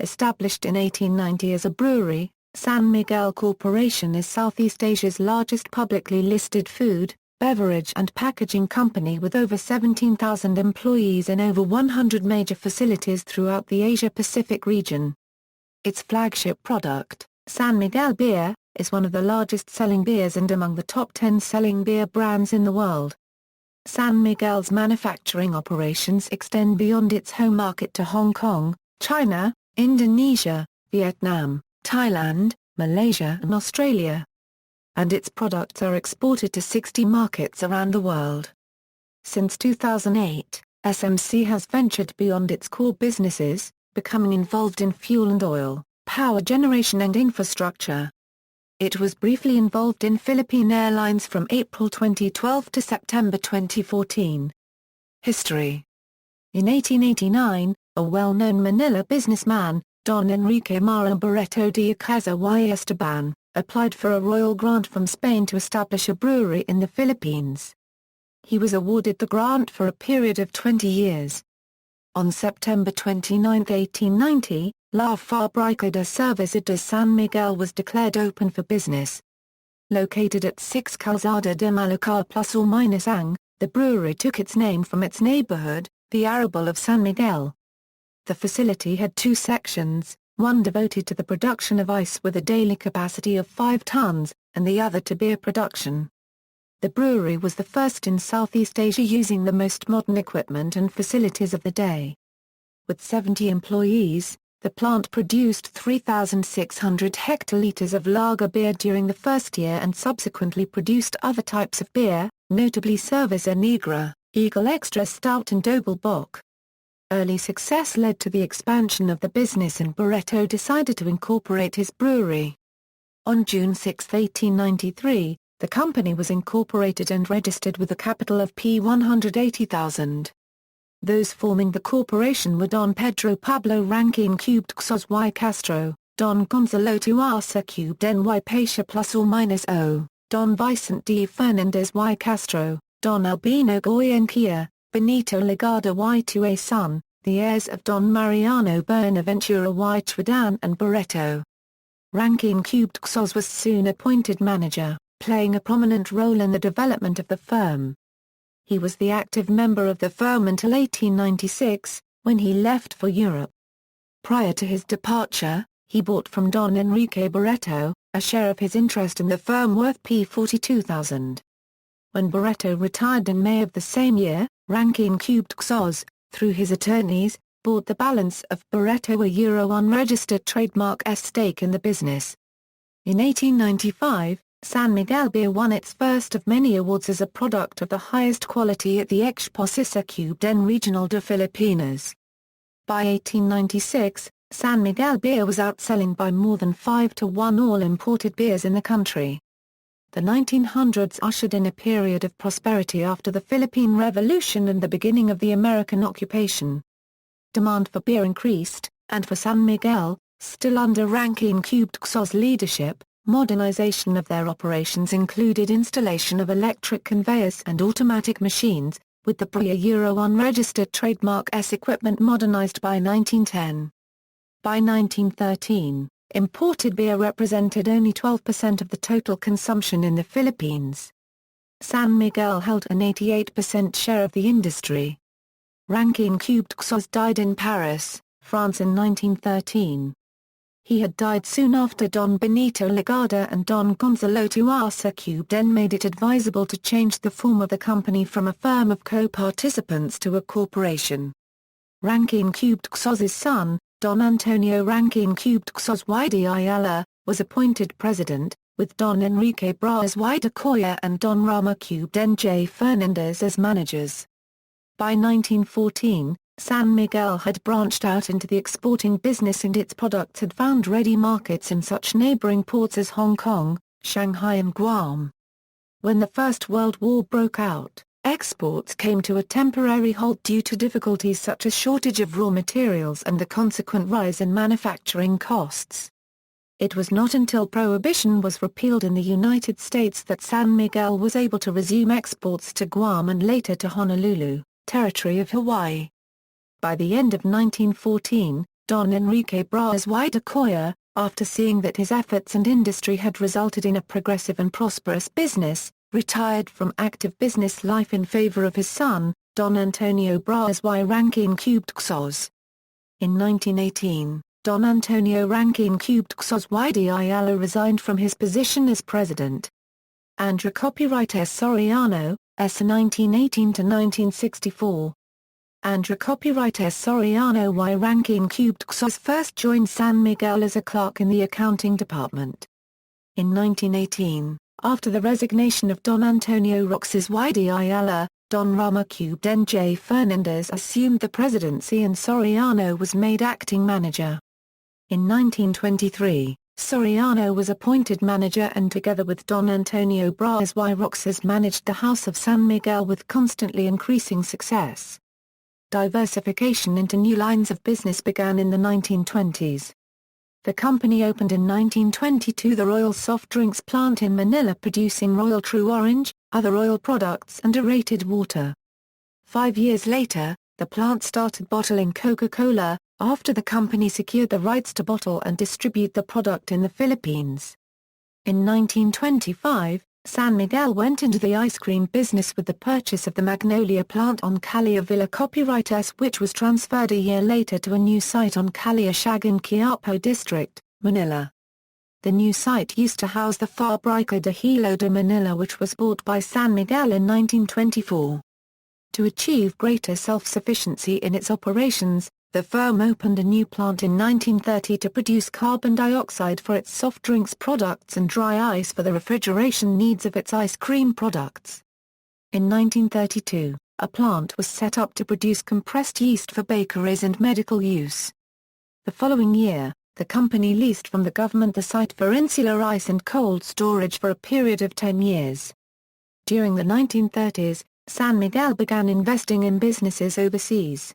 established in 1890 as a brewery, San Miguel Corporation is Southeast Asia's largest publicly listed food, beverage and packaging company with over 17,000 employees in over 100 major facilities throughout the Asia-Pacific region. Its flagship product, San Miguel Beer, is one of the largest selling beers and among the top 10 selling beer brands in the world. San Miguel's manufacturing operations extend beyond its home market to Hong Kong, China, Indonesia, Vietnam, Thailand, Malaysia and Australia. And its products are exported to 60 markets around the world. Since 2008, SMC has ventured beyond its core businesses, becoming involved in fuel and oil, power generation and infrastructure. It was briefly involved in Philippine Airlines from April 2012 to September 2014. History. In 1889, a well-known Manila businessman, Don Enrique Mara Barreto de Acaza y Esteban, applied for a royal grant from Spain to establish a brewery in the Philippines. He was awarded the grant for a period of 20 years. On September 29, 1890, La Fábrica de Cerveza de San Miguel was declared open for business. Located at 6 Calzada de Malacar ±Ang, the brewery took its name from its neighborhood, the arrabal of San Miguel. The facility had two sections, one devoted to the production of ice with a daily capacity of 5 tons, and the other to beer production. The brewery was the first in Southeast Asia using the most modern equipment and facilities of the day. With 70 employees, the plant produced 3,600 hectoliters of lager beer during the first year and subsequently produced other types of beer, notably Cerveza Negra, Eagle Extra Stout and Doppelbock. Early success led to the expansion of the business and Barreto decided to incorporate his brewery. On June 6, 1893, the company was incorporated and registered with a capital of $180,000. Those forming the corporation were Don Pedro Pablo Rankin Cubed Xos y Castro, Don Gonzalo Tuasa Cubed Ny Pasha ±O, Don Vicente D. Fernandez y Castro, Don Albino Goyenquia, Benito Legada y Tua Son, the heirs of Don Mariano Buenaventura y Tradan and Barreto. Rankin Cubed Xos was soon appointed manager, playing a prominent role in the development of the firm. He was the active member of the firm until 1896, when he left for Europe. Prior to his departure, he bought from Don Enrique Barreto, a share of his interest in the firm worth $42,000. When Barreto retired in May of the same year, Rankin Cubed Xos, through his attorneys, bought the balance of Barreto a Euro unregistered trademark S stake in the business. In 1895, San Miguel Beer won its first of many awards as a product of the highest quality at the Exposición Cubed en Regional de Filipinas. By 1896, San Miguel Beer was outselling by more than 5-to-1 all imported beers in the country. The 1900s ushered in a period of prosperity after the Philippine Revolution and the beginning of the American occupation. Demand for beer increased, and for San Miguel, still under Rankin Cubed Xos leadership, modernization of their operations included installation of electric conveyors and automatic machines, with the pre-Euro unregistered trademark S equipment modernized by 1910. By 1913, imported beer represented only 12% of the total consumption in the Philippines. San Miguel held an 88% share of the industry. Rankin Cubed Xos died in Paris, France in 1913. He had died soon after Don Benito Legada and Don Gonzalo Tuasa Cubed en made it advisable to change the form of the company from a firm of co-participants to a corporation. Rankin Cubed Xos's son, Don Antonio Rankin Cubed Xos y de Ayala, was appointed president, with Don Enrique Braz y de Coya and Don Rama Cubed en J. Fernandez as managers. By 1914, San Miguel had branched out into the exporting business and its products had found ready markets in such neighboring ports as Hong Kong, Shanghai and Guam. When the First World War broke out, exports came to a temporary halt due to difficulties such as shortage of raw materials and the consequent rise in manufacturing costs. It was not until Prohibition was repealed in the United States that San Miguel was able to resume exports to Guam and later to Honolulu, territory of Hawaii. By the end of 1914, Don Enrique Braz y de Coya, after seeing that his efforts and industry had resulted in a progressive and prosperous business, retired from active business life in favor of his son, Don Antonio Braz y Rankin-Cubed-Xos. In 1918, Don Antonio Rankin-Cubed-Xos y de Ayala resigned from his position as president. Andrew Copyright S. Soriano, S. 1918–1964. Andrew Copyright S. Soriano y Rankin-Cubed-Xos first joined San Miguel as a clerk in the accounting department. In 1918, after the resignation of Don Antonio Roxas y de Ayala, Don Ramon J. Fernandez assumed the presidency and Soriano was made acting manager. In 1923, Soriano was appointed manager and together with Don Antonio Braz y Roxas managed the House of San Miguel with constantly increasing success. Diversification into new lines of business began in the 1920s. The company opened in 1922 the Royal Soft Drinks plant in Manila producing Royal True Orange, other oil products and aerated water. 5 years later, the plant started bottling Coca-Cola, after the company secured the rights to bottle and distribute the product in the Philippines. In 1925, San Miguel went into the ice cream business with the purchase of the Magnolia plant on Calia Villa Copyright S, which was transferred a year later to a new site on Calia Shag in Quiapo District, Manila. The new site used to house the Fabrica de Hilo de Manila, which was bought by San Miguel in 1924. To achieve greater self-sufficiency in its operations, the firm opened a new plant in 1930 to produce carbon dioxide for its soft drinks products and dry ice for the refrigeration needs of its ice cream products. In 1932, a plant was set up to produce compressed yeast for bakeries and medical use. The following year, the company leased from the government the site for insular ice and cold storage for a period of 10 years. During the 1930s, San Miguel began investing in businesses overseas.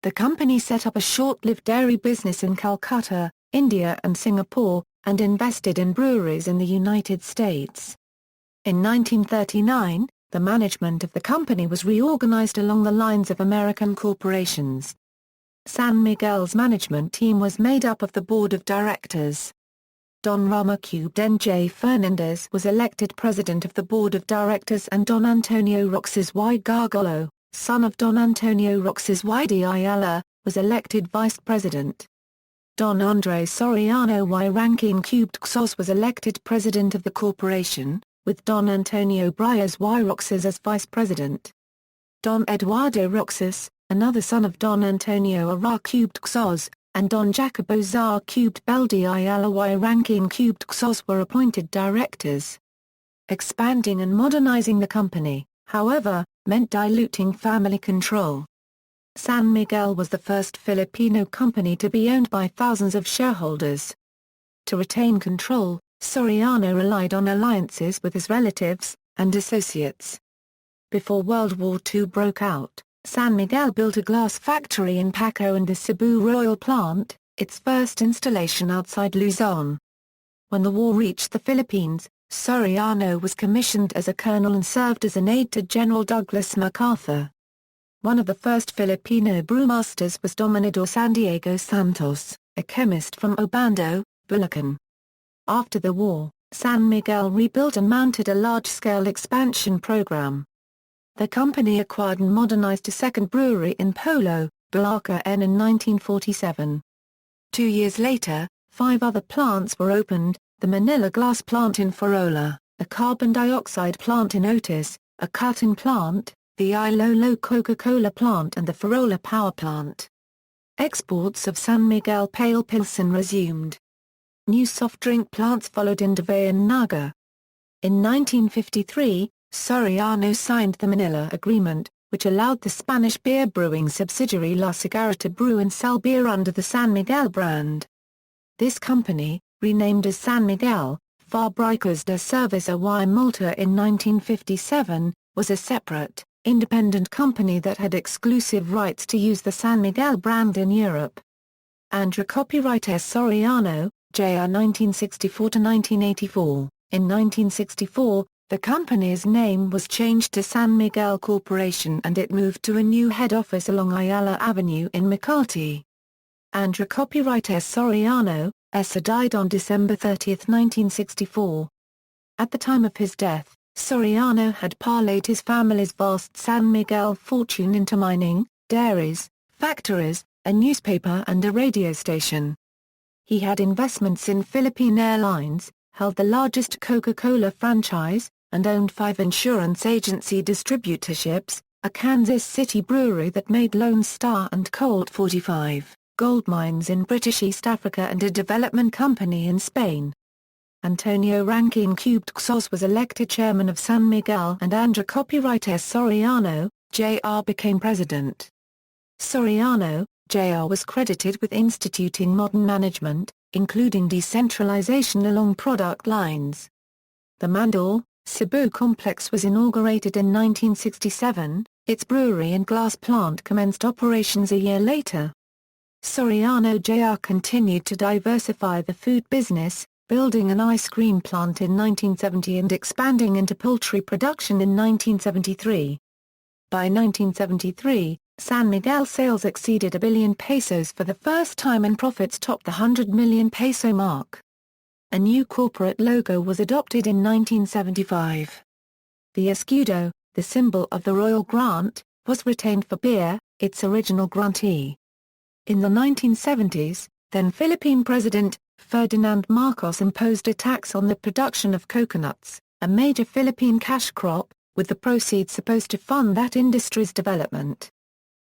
The company set up a short-lived dairy business in Calcutta, India and Singapore, and invested in breweries in the United States. In 1939, the management of the company was reorganized along the lines of American corporations. San Miguel's management team was made up of the board of directors. Don Ramon J. Fernandez was elected president of the board of directors and Don Antonio Roxas y Gargolo, son of Don Antonio Roxas y de Ayala, was elected vice president. Don Andres Soriano y Rankin-Cubed-Xos was elected president of the corporation, with Don Antonio Braz y Roxas as vice president. Don Eduardo Roxas, another son of Don Antonio Cubed-Xos, and Don Jacobo Zar Cubed de Ayala y Rankin-Cubed-Xos were appointed directors. Expanding and modernizing the company, however, meant diluting family control. San Miguel was the first Filipino company to be owned by thousands of shareholders. To retain control, Soriano relied on alliances with his relatives and associates. Before World War II broke out, San Miguel built a glass factory in Paco and the Cebu Royal Plant, its first installation outside Luzon. When the war reached the Philippines, Soriano was commissioned as a colonel and served as an aide to General Douglas MacArthur. One of the first Filipino brewmasters was Dominador San Diego Santos, a chemist from Obando, Bulacan. After the war, San Miguel rebuilt and mounted a large-scale expansion program. The company acquired and modernized a second brewery in Polo, Bulacan in 1947. 2 years later, 5 other plants were opened, the Manila Glass Plant in Farola, a carbon dioxide plant in Otis, a cutting plant, the Ilolo Coca-Cola plant and the Farola Power Plant. Exports of San Miguel Pale Pilsen resumed. New soft drink plants followed in Davao and Naga. In 1953, Soriano signed the Manila Agreement, which allowed the Spanish beer brewing subsidiary La Cigarra to brew and sell beer under the San Miguel brand. This company, renamed as San Miguel, Fabricas de Cerveza y Malta in 1957, was a separate, independent company that had exclusive rights to use the San Miguel brand in Europe. Andrew Copyright S. Soriano, Jr. 1964–1984. In 1964, the company's name was changed to San Miguel Corporation and it moved to a new head office along Ayala Avenue in Makati. Andrew copyright S. Soriano, S. died on December 30, 1964. At the time of his death, Soriano had parlayed his family's vast San Miguel fortune into mining, dairies, factories, a newspaper and a radio station. He had investments in Philippine Airlines, held the largest Coca-Cola franchise, and owned 5 insurance agency distributorships, a Kansas City brewery that made Lone Star and Colt 45, gold mines in British East Africa and a development company in Spain. Antonio Rankin Cubed Xos was elected chairman of San Miguel and Andrew copyright S. Soriano, Jr. became president. Soriano, Jr. was credited with instituting modern management, including decentralization along product lines. The Mandor, Cebu complex was inaugurated in 1967, its brewery and glass plant commenced operations a year later. Soriano Jr. continued to diversify the food business, building an ice cream plant in 1970 and expanding into poultry production in 1973. By 1973, San Miguel sales exceeded a billion pesos for the first time and profits topped the 100 million peso mark. A new corporate logo was adopted in 1975. The escudo, the symbol of the royal grant, was retained for beer, its original grantee. In the 1970s, then Philippine President, Ferdinand Marcos imposed a tax on the production of coconuts, a major Philippine cash crop, with the proceeds supposed to fund that industry's development.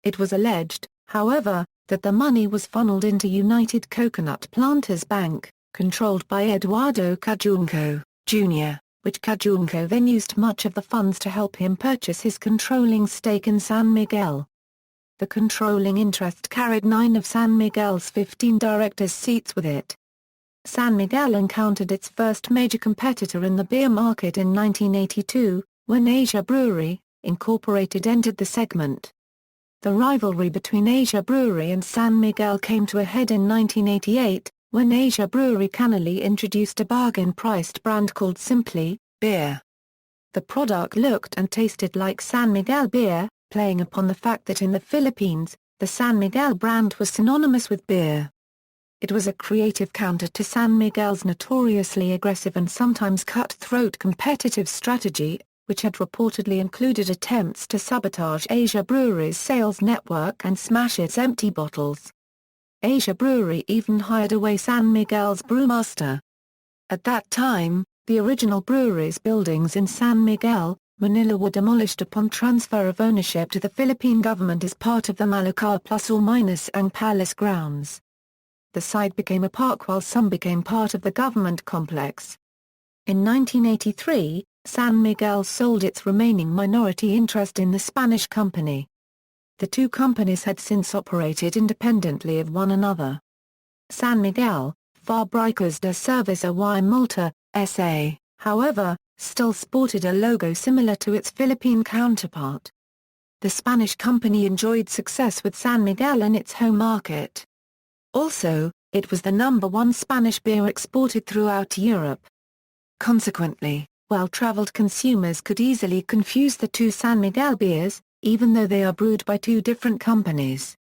It was alleged, however, that the money was funneled into United Coconut Planters Bank, controlled by Eduardo Cojuangco, Jr., which Cojuangco then used much of the funds to help him purchase his controlling stake in San Miguel. The controlling interest carried 9 of San Miguel's 15 directors' seats with it. San Miguel encountered its first major competitor in the beer market in 1982, when Asia Brewery, Incorporated entered the segment. The rivalry between Asia Brewery and San Miguel came to a head in 1988, when Asia Brewery cannily introduced a bargain-priced brand called Simply Beer. The product looked and tasted like San Miguel beer, playing upon the fact that in the Philippines, the San Miguel brand was synonymous with beer. It was a creative counter to San Miguel's notoriously aggressive and sometimes cutthroat competitive strategy, which had reportedly included attempts to sabotage Asia Brewery's sales network and smash its empty bottles. Asia Brewery even hired away San Miguel's brewmaster. At that time, the original brewery's buildings in San Miguel, Manila were demolished upon transfer of ownership to the Philippine government as part of the Malacca ±Ang Palace grounds. The site became a park while some became part of the government complex. In 1983, San Miguel sold its remaining minority interest in the Spanish company. The two companies had since operated independently of one another. San Miguel, Fábricas de Cerveza y Malta, S.A., however, still sported a logo similar to its Philippine counterpart. The Spanish company enjoyed success with San Miguel in its home market. Also, it was the #1 Spanish beer exported throughout Europe. Consequently, well-traveled consumers could easily confuse the two San Miguel beers, even though they are brewed by two different companies.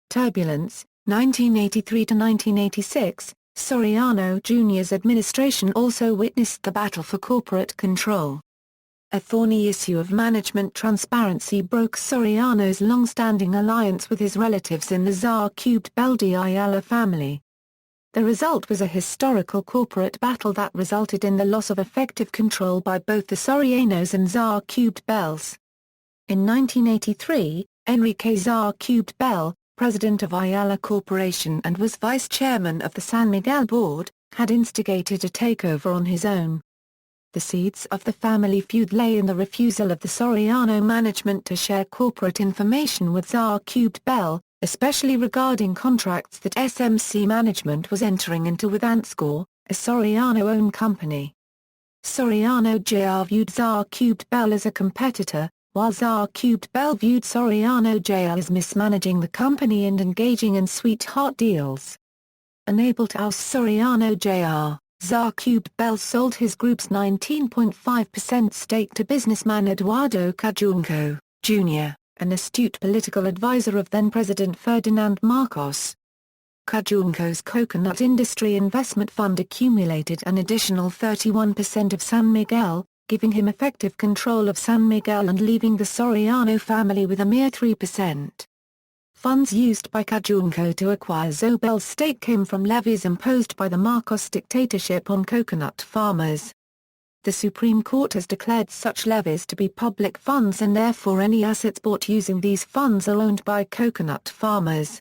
Turbulence, 1983 to 1986, Soriano Jr.'s administration also witnessed the battle for corporate control. A thorny issue of management transparency broke Soriano's long-standing alliance with his relatives in the Czar-cubed Bel de Ayala family. The result was a historical corporate battle that resulted in the loss of effective control by both the Sorianos and Czar-cubed Bels. In 1983, Enrique Czar-cubed Bel, president of Ayala Corporation and was vice chairman of the San Miguel board, had instigated a takeover on his own. The seeds of the family feud lay in the refusal of the Soriano management to share corporate information with Czar-cubed Bel, especially regarding contracts that SMC management was entering into with Anscor, a Soriano-owned company. Soriano Jr. viewed Czar-cubed Bel as a competitor, while Czar-cubed Bel viewed Soriano Jr. as mismanaging the company and engaging in sweetheart deals. Unable to oust Soriano Jr., Czar-cubed Bel sold his group's 19.5% stake to businessman Eduardo Cojuangco, Jr., an astute political advisor of then-President Ferdinand Marcos. Cojuangco's coconut industry investment fund accumulated an additional 31% of San Miguel, giving him effective control of San Miguel and leaving the Sorano family with a mere 3%. Funds used by Cojuangco to acquire Zobel's stake came from levies imposed by the Marcos dictatorship on coconut farmers. The Supreme Court has declared such levies to be public funds and therefore any assets bought using these funds are owned by coconut farmers.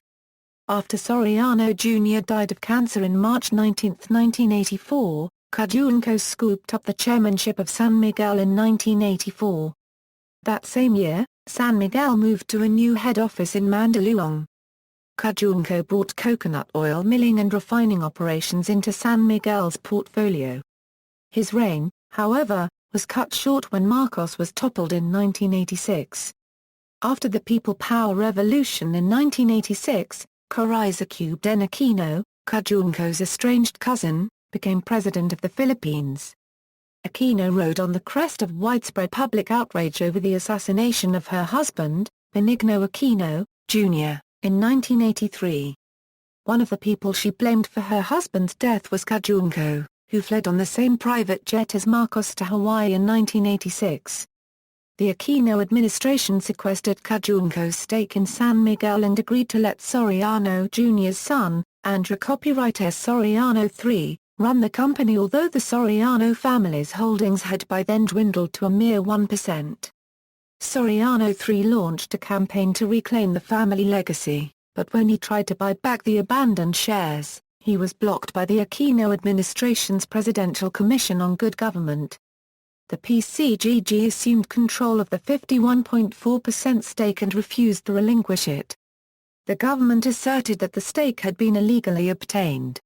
After Sorano Jr. died of cancer in March 19, 1984, Cojuangco scooped up the chairmanship of San Miguel in 1984. That same year, San Miguel moved to a new head office in Mandaluyong. Cojuangco brought coconut oil milling and refining operations into San Miguel's portfolio. His reign, however, was cut short when Marcos was toppled in 1986. After the People Power Revolution in 1986, Cojuangco Aquino, Cojuangco's estranged cousin, became president of the Philippines. Aquino rode on the crest of widespread public outrage over the assassination of her husband, Benigno Aquino, Jr., in 1983. One of the people she blamed for her husband's death was Cojuangco, who fled on the same private jet as Marcos to Hawaii in 1986. The Aquino administration sequestered Cojuangco's stake in San Miguel and agreed to let Sorano Jr.'s son, Andrew Copyright S. Sorano III, run the company, although the Sorano family's holdings had by then dwindled to a mere 1%. Sorano III launched a campaign to reclaim the family legacy, but when he tried to buy back the abandoned shares, he was blocked by the Aquino administration's Presidential Commission on Good Government. The PCGG assumed control of the 51.4% stake and refused to relinquish it. The government asserted that the stake had been illegally obtained.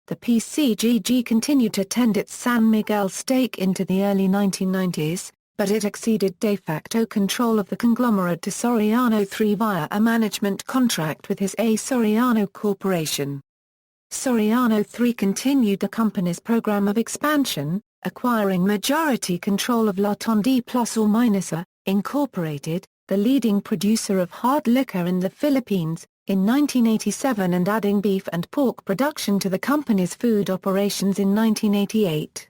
The PCGG continued to tend its San Miguel stake into the early 1990s, but it acceded de facto control of the conglomerate to Sorano III via a management contract with his Sorano Corporation. Sorano III continued the company's program of expansion, acquiring majority control of La Tonde Plus or Minus A, Incorporated, the leading producer of hard liquor in the Philippines, in 1987 and adding beef and pork production to the company's food operations in 1988.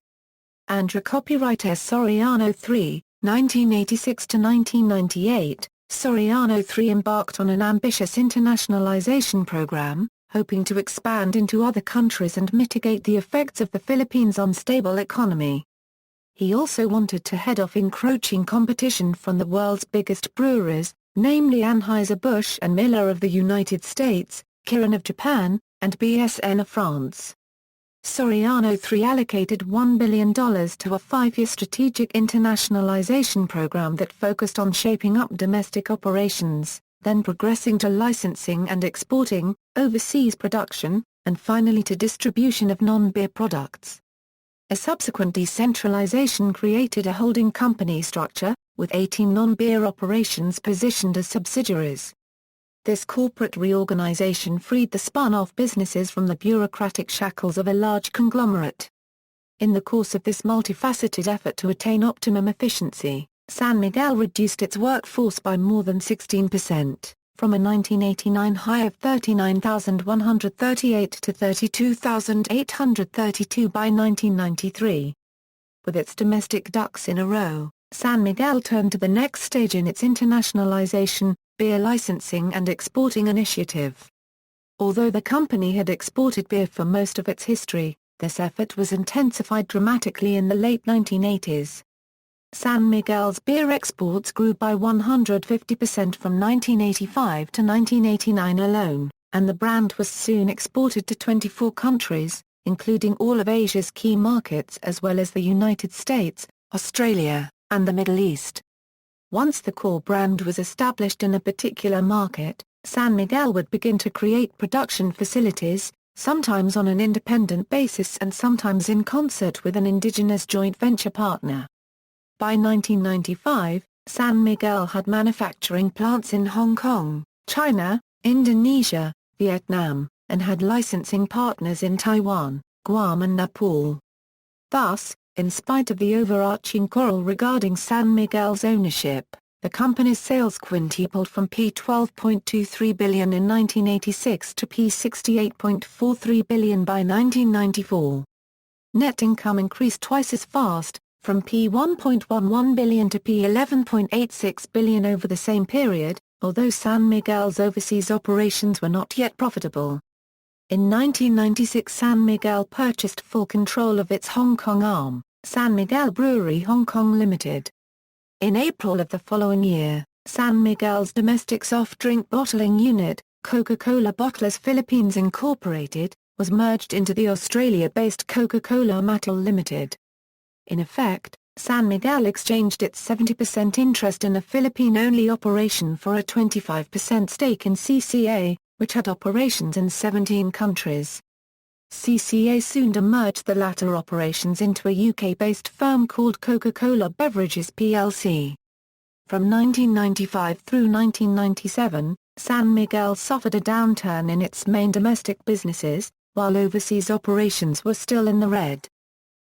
Andrew Copyright S. Sorano III, 1986 to 1998, Sorano III embarked on an ambitious internationalization program, hoping to expand into other countries and mitigate the effects of the Philippines' unstable economy. He also wanted to head off encroaching competition from the world's biggest breweries, namely Anheuser-Busch and Miller of the United States, Kirin of Japan, and BSN of France. Sorano III allocated $1 billion to a 5-year strategic internationalization program that focused on shaping up domestic operations, then progressing to licensing and exporting, overseas production, and finally to distribution of non-beer products. A subsequent decentralization created a holding company structure, with 18 non-beer operations positioned as subsidiaries. This corporate reorganization freed the spun-off businesses from the bureaucratic shackles of a large conglomerate. In the course of this multifaceted effort to attain optimum efficiency, San Miguel reduced its workforce by more than 16%, from a 1989 high of 39,138 to 32,832 by 1993. With its domestic ducks in a row, San Miguel turned to the next stage in its internationalization, beer licensing and exporting initiative. Although the company had exported beer for most of its history, this effort was intensified dramatically in the late 1980s. San Miguel's beer exports grew by 150% from 1985 to 1989 alone, and the brand was soon exported to 24 countries, including all of Asia's key markets as well as the United States, Australia, and the Middle East. Once the core brand was established in a particular market, San Miguel would begin to create production facilities, sometimes on an independent basis and sometimes in concert with an indigenous joint venture partner. By 1995, San Miguel had manufacturing plants in Hong Kong, China, Indonesia, Vietnam, and had licensing partners in Taiwan, Guam and Nepal. Thus, in spite of the overarching quarrel regarding San Miguel's ownership, the company's sales quintupled from P12.23 billion in 1986 to P68.43 billion by 1994. Net income increased twice as fast, from P1.11 billion to P11.86 billion over the same period, although San Miguel's overseas operations were not yet profitable. In 1996 San Miguel purchased full control of its Hong Kong arm, San Miguel Brewery Hong Kong Limited. In April of the following year, San Miguel's domestic soft drink bottling unit, Coca-Cola Bottlers Philippines Incorporated, was merged into the Australia-based Coca-Cola Amatil Limited. In effect, San Miguel exchanged its 70% interest in a Philippine-only operation for a 25% stake in CCA, which had operations in 17 countries. CCA soon demerged the latter operations into a UK-based firm called Coca-Cola Beverages plc. From 1995 through 1997, San Miguel suffered a downturn in its main domestic businesses, while overseas operations were still in the red.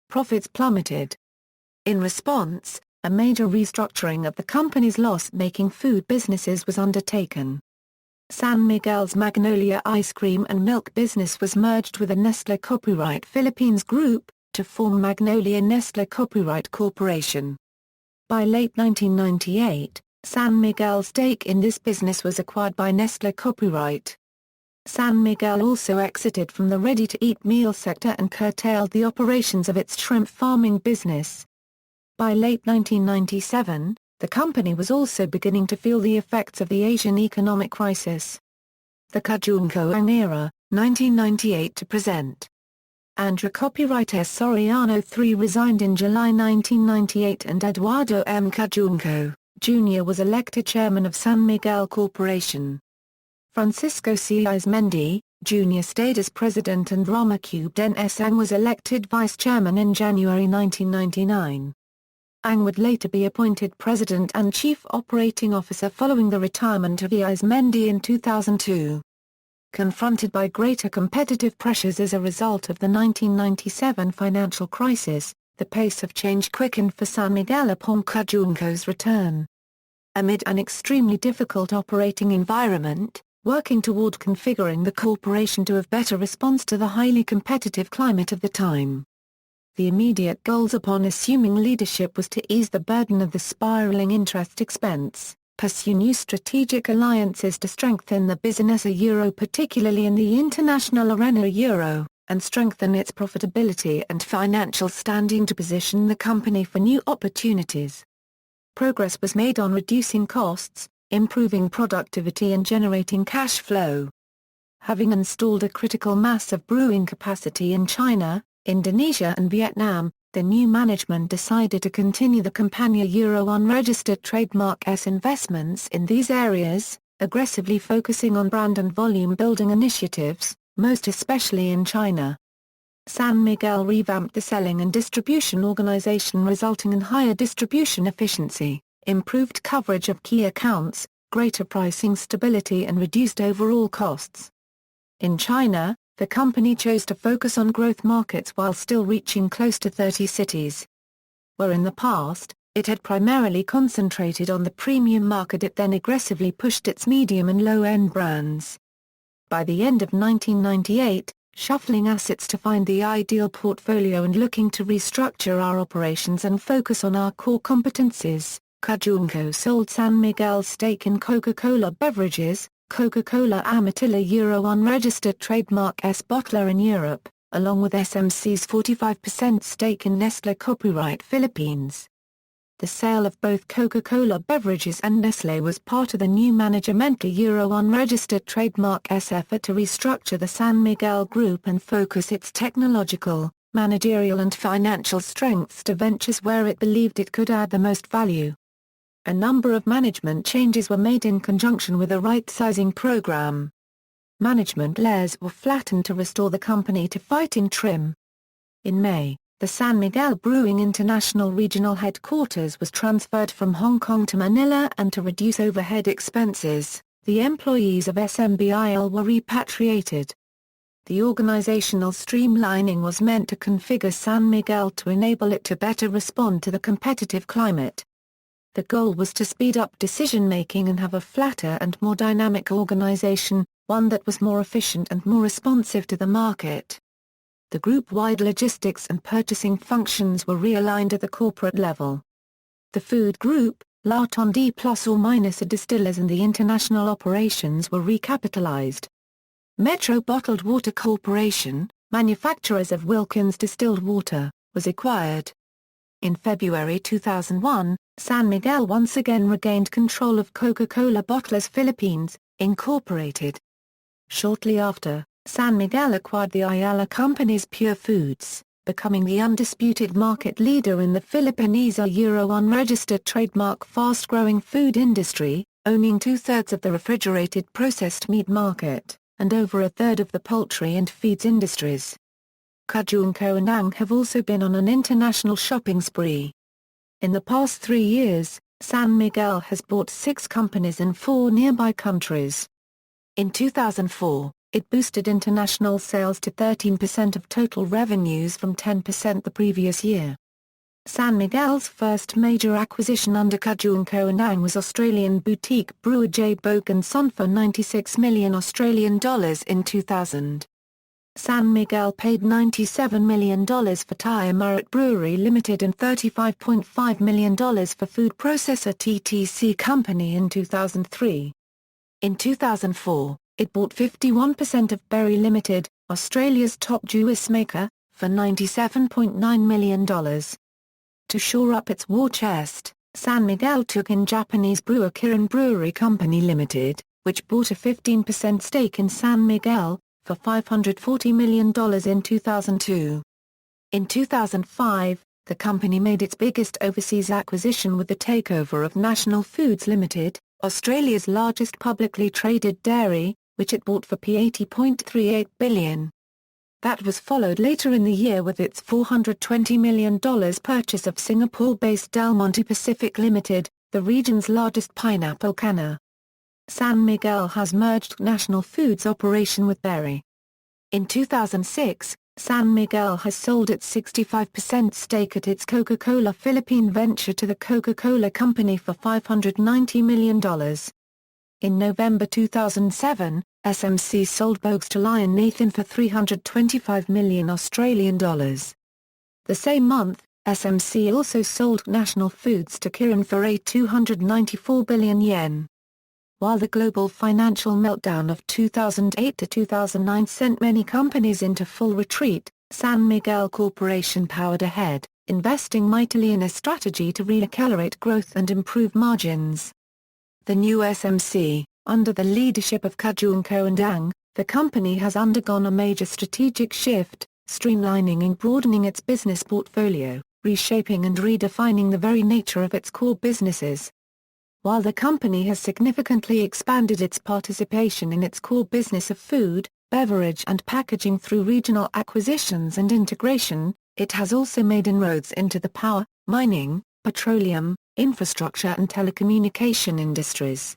Profits plummeted. In response, a major restructuring of the company's loss-making food businesses was undertaken. San Miguel's Magnolia ice cream and milk business was merged with the Nestlé Copyright Philippines Group, to form Magnolia Nestlé Copyright Corporation. By late 1998, San Miguel's stake in this business was acquired by Nestlé Copyright. San Miguel also exited from the ready-to-eat meal sector and curtailed the operations of its shrimp farming business. By late 1997, the company was also beginning to feel the effects of the Asian economic crisis. The Cojuangco-Ang era, 1998 to present. Andrew copywriter Sorano III resigned in July 1998 and Eduardo M. Cojuangco, Jr. was elected chairman of San Miguel Corporation. Francisco C. Aizmendi, Jr. stayed as president and Romuald-Ang was elected vice chairman in January 1999. Ang would later be appointed president and chief operating officer following the retirement of Aizmendi in 2002. Confronted by greater competitive pressures as a result of the 1997 financial crisis, the pace of change quickened for San Miguel upon Cojuangco's return. Amid an extremely difficult operating environment, working toward configuring the corporation to have better response to the highly competitive climate of the time. The immediate goals upon assuming leadership was to ease the burden of the spiraling interest expense, pursue new strategic alliances to strengthen the business particularly in the international arena and strengthen its profitability and financial standing to position the company for new opportunities. Progress was made on reducing costs, improving productivity and generating cash flow. Having installed a critical mass of brewing capacity in China, Indonesia and Vietnam, the new management decided to continue the Campania unregistered trademark S investments in these areas, aggressively focusing on brand and volume building initiatives, most especially in China. San Miguel revamped the selling and distribution organization resulting in higher distribution efficiency, improved coverage of key accounts, greater pricing stability and reduced overall costs. In China, the company chose to focus on growth markets while still reaching close to 30 cities. Where in the past, it had primarily concentrated on the premium market, it then aggressively pushed its medium and low-end brands. By the end of 1998, shuffling assets to find the ideal portfolio and looking to restructure our operations and focus on our core competencies, Cojuangco sold San Miguel's stake in Coca-Cola Beverages, Coca-Cola Amatil unregistered trademark S bottler in Europe, along with SMC's 45% stake in Nestlé Copyright Philippines. The sale of both Coca-Cola Beverages and Nestlé was part of the new managemental unregistered trademark S effort to restructure the San Miguel Group and focus its technological, managerial and financial strengths to ventures where it believed it could add the most value. A number of management changes were made in conjunction with a right-sizing program. Management layers were flattened to restore the company to fighting trim. In May, the San Miguel Brewing International Regional Headquarters was transferred from Hong Kong to Manila, and to reduce overhead expenses, the employees of SMBIL were repatriated. The organizational streamlining was meant to configure San Miguel to enable it to better respond to the competitive climate. The goal was to speed up decision-making and have a flatter and more dynamic organization, one that was more efficient and more responsive to the market. The group-wide logistics and purchasing functions were realigned at the corporate level. The food group, Lawton ± a distillers and the international operations were recapitalized. Metro Bottled Water Corporation, manufacturers of Wilkins distilled water, was acquired. In February 2001, San Miguel once again regained control of Coca-Cola Bottlers Philippines, Incorporated. Shortly after, San Miguel acquired the Ayala Company's Pure Foods, becoming the undisputed market leader in the Philippines unregistered trademark fast-growing food industry, owning 2/3 of the refrigerated processed meat market, and over 1/3 of the poultry and feeds industries. Cojuangco-Ang have also been on an international shopping spree. In the past 3 years, San Miguel has bought 6 companies in 4 nearby countries. In 2004, it boosted international sales to 13% of total revenues from 10% the previous year. San Miguel's first major acquisition under Cojuangco-Ang was Australian boutique brewer J. Boak & Son for $96 million in 2000. San Miguel paid $97 million for Thai Marat Brewery Limited and $35.5 million for food processor TTC Company in 2003. In 2004, it bought 51% of Berry Limited, Australia's top juice maker, for $97.9 million. To shore up its war chest, San Miguel took in Japanese brewer Kirin Brewery Company Limited, which bought a 15% stake in San Miguel, for $540 million in 2002. In 2005, the company made its biggest overseas acquisition with the takeover of National Foods Limited, Australia's largest publicly traded dairy, which it bought for $80.38 billion. That was followed later in the year with its $420 million purchase of Singapore-based Del Monte Pacific Limited, the region's largest pineapple canner. San Miguel has merged National Foods operation with Berry. In 2006, San Miguel has sold its 65% stake at its Coca-Cola Philippine venture to the Coca-Cola Company for $590 million. In November 2007, SMC sold Boag's to Lion Nathan for $325 million Australian dollars. The same month, SMC also sold National Foods to Kirin for $294 billion. While the global financial meltdown of 2008 to 2009 sent many companies into full retreat, San Miguel Corporation powered ahead, investing mightily in a strategy to re-accelerate growth and improve margins. The new SMC, under the leadership of Cojuangco-Ang, the company has undergone a major strategic shift, streamlining and broadening its business portfolio, reshaping and redefining the very nature of its core businesses. While the company has significantly expanded its participation in its core business of food, beverage and packaging through regional acquisitions and integration, it has also made inroads into the power, mining, petroleum, infrastructure and telecommunication industries.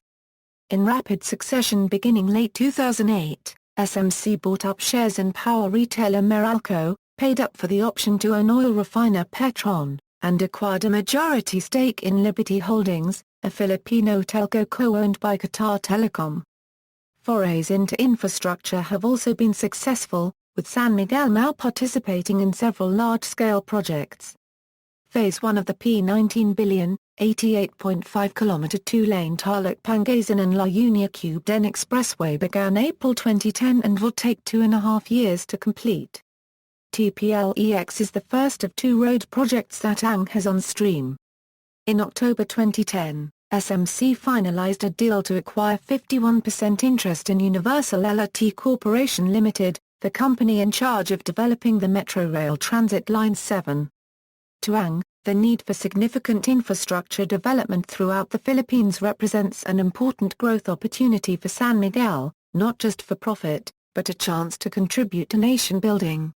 In rapid succession beginning late 2008, SMC bought up shares in power retailer Meralco, paid up for the option to own oil refiner Petron, and acquired a majority stake in Liberty Holdings, a Filipino telco co-owned by Qatar Telecom. Forays into infrastructure have also been successful, with San Miguel now participating in several large-scale projects. Phase 1 of the P19 billion, 88.5-kilometer two-lane Tarlac-Pangasin and La Union-Cubden Expressway began April 2010 and will take 2.5 years to complete. TPLEX is the first of 2 road projects that Ang has on stream. In October 2010, SMC finalized a deal to acquire 51% interest in Universal LRT Corporation Limited, the company in charge of developing the Metro Rail Transit Line 7. To Ang, the need for significant infrastructure development throughout the Philippines represents an important growth opportunity for San Miguel, not just for profit, but a chance to contribute to nation building.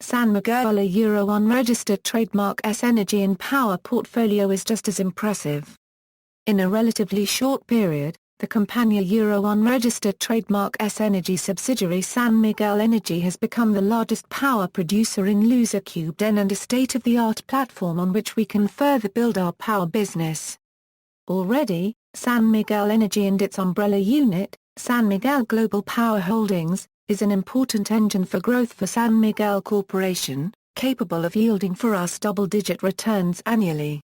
San Miguel unregistered trademark S-Energy and Power portfolio is just as impressive. In a relatively short period, the Campania unregistered trademark S-Energy subsidiary San Miguel Energy has become the largest power producer in Luzon-Cubden and a state-of-the-art platform on which we can further build our power business. Already, San Miguel Energy and its umbrella unit, San Miguel Global Power Holdings, is an important engine for growth for San Miguel Corporation, capable of yielding for us double-digit returns annually.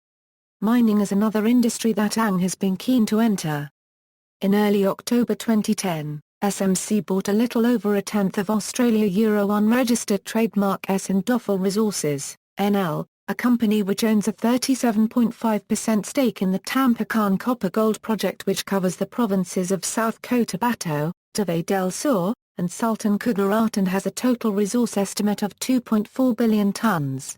Mining is another industry that Ang has been keen to enter. In early October 2010, SMC bought a little over a tenth of Australia unregistered trademark Sandoffel Resources, NL, a company which owns a 37.5% stake in the Tampacán copper-gold project which covers the provinces of South Cotabato, Davao del Sur, and Sultan Kudarat and has a total resource estimate of 2.4 billion tons.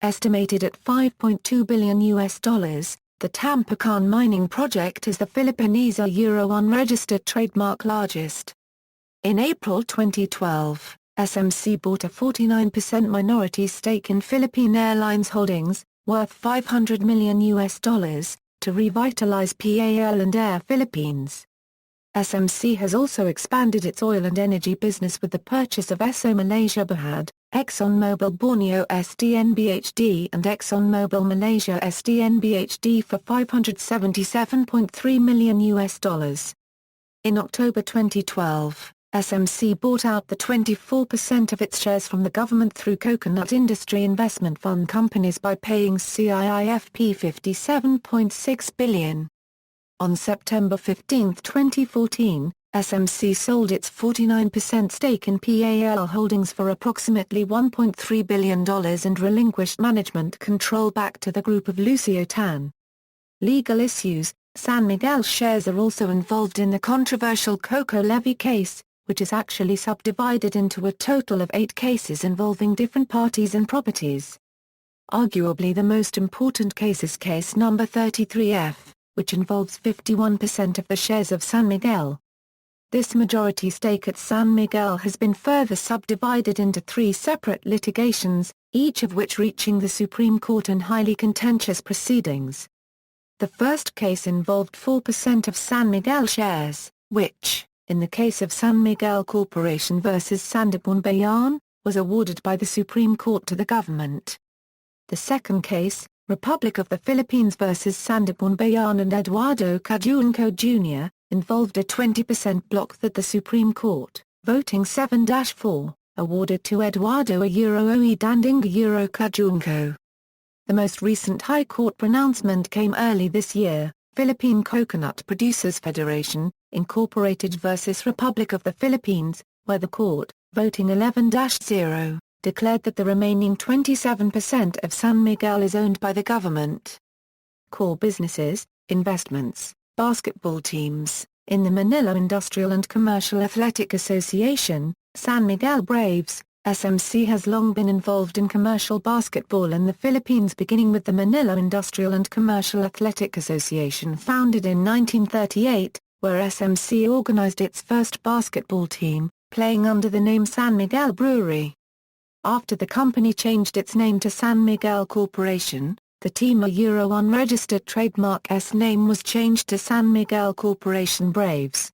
Estimated at $5.2 billion, the Tampacán mining project is the Philippines unregistered trademark largest. In April 2012, SMC bought a 49% minority stake in Philippine Airlines Holdings, worth $500 million, to revitalize PAL and Air Philippines. SMC has also expanded its oil and energy business with the purchase of Esso Malaysia Berhad, ExxonMobil Borneo SDNBHD and ExxonMobil Malaysia SDNBHD for $577.3 million. In October 2012, SMC bought out the 24% of its shares from the government through Coconut Industry Investment Fund companies by paying CIIFP $57.6 billion. On September 15, 2014, SMC sold its 49% stake in PAL Holdings for approximately $1.3 billion and relinquished management control back to the group of Lucio Tan. Legal issues: San Miguel shares are also involved in the controversial Coco levy case, which is actually subdivided into a total of 8 cases involving different parties and properties. Arguably the most important case is case number 33F, which involves 51% of the shares of San Miguel. This majority stake at San Miguel has been further subdivided into 3 separate litigations, each of which reaching the Supreme Court in highly contentious proceedings. The first case involved 4% of San Miguel shares, which, in the case of San Miguel Corporation vs. Sandipuan Bayan, was awarded by the Supreme Court to the government. The second case, Republic of the Philippines vs. Sandipuan Bayan and Eduardo Cojuangco Jr., involved a 20% block that the Supreme Court, voting 7-4, awarded to Eduardo Oe Dandinga Cojuangco. The most recent High Court pronouncement came early this year, Philippine Coconut Producers Federation, Incorporated vs. Republic of the Philippines, where the court, voting 11-0, declared that the remaining 27% of San Miguel is owned by the government. Core businesses, investments, basketball teams. In the Manila Industrial and Commercial Athletic Association, San Miguel Braves, SMC has long been involved in commercial basketball in the Philippines, beginning with the Manila Industrial and Commercial Athletic Association founded in 1938, where SMC organized its first basketball team, playing under the name San Miguel Brewery. After the company changed its name to San Miguel Corporation, the team unregistered trademark S name was changed to San Miguel Corporation Braves.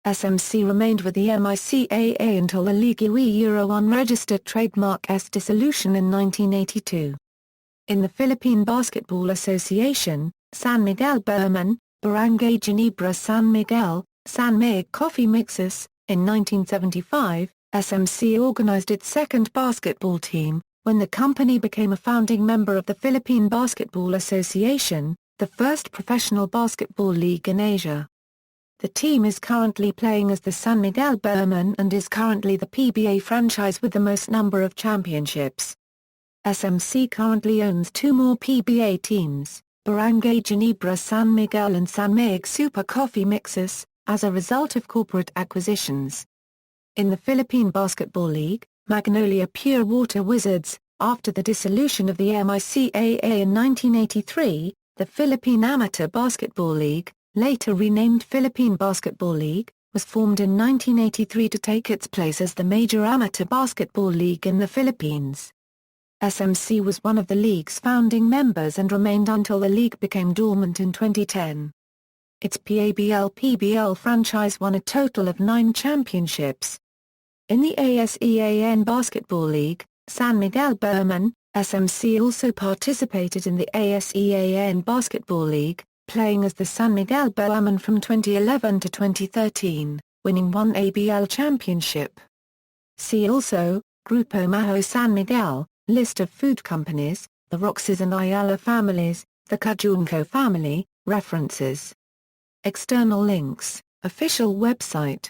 SMC remained with the MICAA until the Ligue unregistered trademark S dissolution in 1982. In the Philippine Basketball Association, San Miguel Berman, Barangay Ginebra San Miguel, San Mig Coffee Mixes, in 1975, SMC organized its second basketball team, when the company became a founding member of the Philippine Basketball Association, the first professional basketball league in Asia. The team is currently playing as the San Miguel Berman and is currently the PBA franchise with the most number of championships. SMC currently owns 2 more PBA teams, Barangay Ginebra San Miguel and San Mig Super Coffee Mixes, as a result of corporate acquisitions. In the Philippine Basketball League, Magnolia Pure Water Wizards, after the dissolution of the MICAA in 1983, the Philippine Amateur Basketball League, later renamed Philippine Basketball League, was formed in 1983 to take its place as the major amateur basketball league in the Philippines. SMC was one of the league's founding members and remained until the league became dormant in 2010. Its PABL-PBL franchise won a total of 9 championships. In the ASEAN Basketball League, San Miguel Berman, SMC also participated in the ASEAN Basketball League, playing as the San Miguel Beermen from 2011 to 2013, winning one ABL championship. See also, Grupo Majo San Miguel, list of food companies, the Roxas and Ayala families, the Cojuangco family, references. External links, official website.